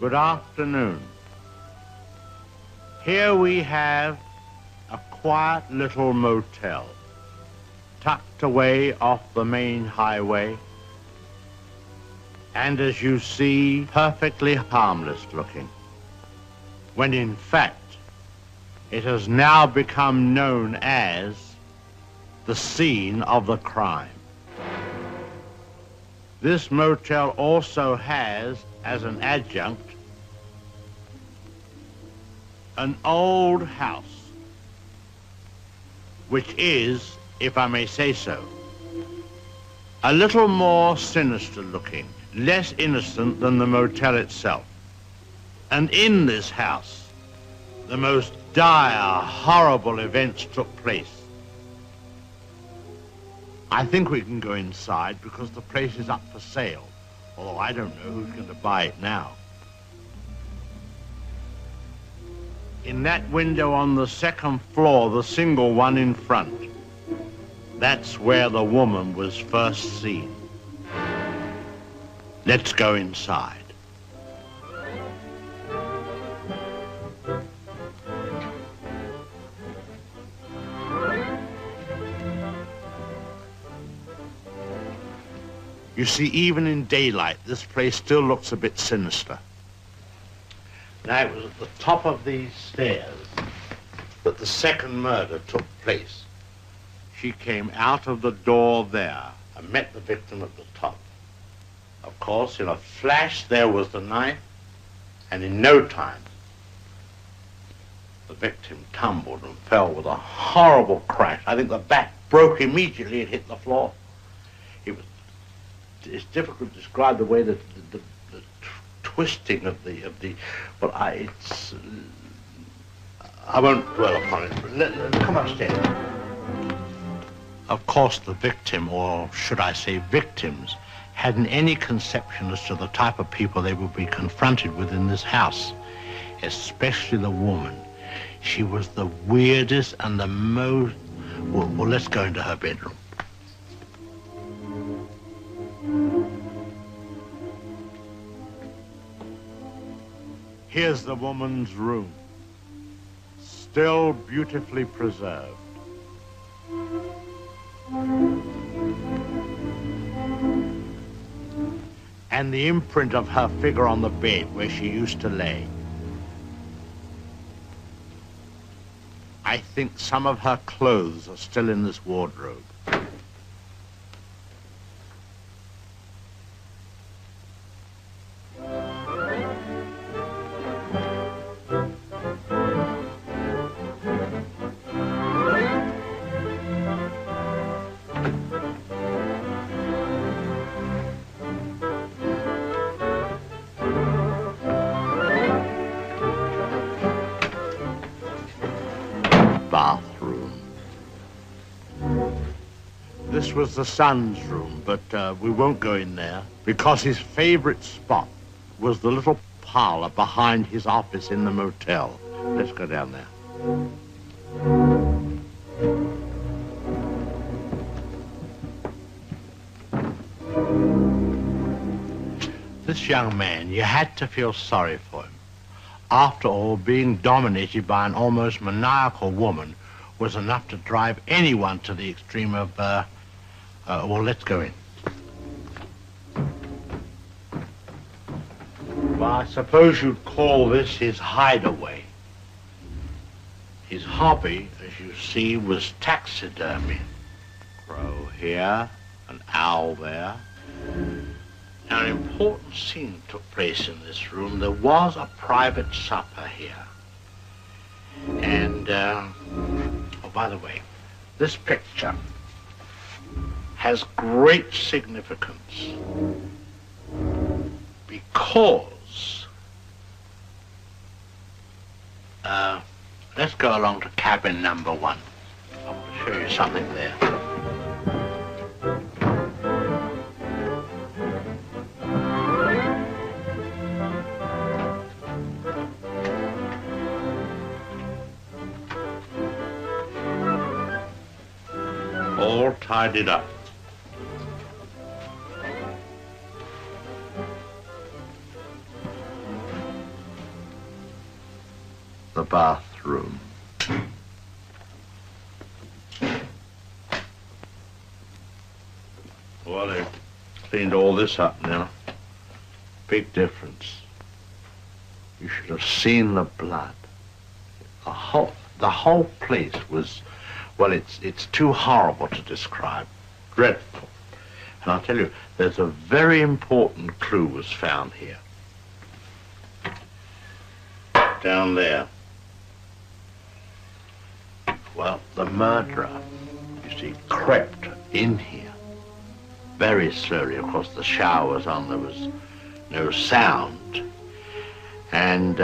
Good afternoon. Here we have a quiet little motel, tucked away off the main highway, and as you see, perfectly harmless looking, when in fact, it has now become known as the scene of the crime. This motel also has, as an adjunct, an old house, which is, if I may say so, a little more sinister looking, less innocent than the motel itself. And in this house, the most dire, horrible events took place. I think we can go inside because the place is up for sale, although I don't know who's going to buy it now. In that window on the second floor, the single one in front, that's where the woman was first seen. Let's go inside. You see, even in daylight, this place still looks a bit sinister. Now, it was at the top of these stairs that the second murder took place. She came out of the door there and met the victim at the top. Of course, in a flash, there was the knife, and in no time, the victim tumbled and fell with a horrible crash. I think the back broke immediately and hit the floor. It's difficult to describe the way that the twisting of the well, I won't dwell upon it. Come upstairs. Of course, the victim, or should I say victims, hadn't any conception as to the type of people they would be confronted with in this house, especially the woman. She was the weirdest and the most... Well, let's go into her bedroom. Here's the woman's room, still beautifully preserved. And the imprint of her figure on the bed where she used to lay. I think some of her clothes are still in this wardrobe. Bathroom. This was the son's room, but we won't go in there because his favorite spot was the little parlor behind his office in the motel. Let's go down there. This young man, you had to feel sorry for him. After all, being dominated by an almost maniacal woman was enough to drive anyone to the extreme of, well, let's go in. Well, I suppose you'd call this his hideaway. His hobby, as you see, was taxidermy. Crow here, an owl there. Now, an important scene took place in this room. There was a private supper here. And, oh, by the way, this picture has great significance because, let's go along to cabin number 1. I want to show you something there. All tidied up. bathroom. Well, they cleaned all this up now. Big difference. You should have seen the blood. The whole place was, well, it's too horrible to describe. Dreadful. And I'll tell you, there's a very important clue was found here. Down there. Well, the murderer, you see, crept in here very slowly. Of course, the shower was on, there was no sound. And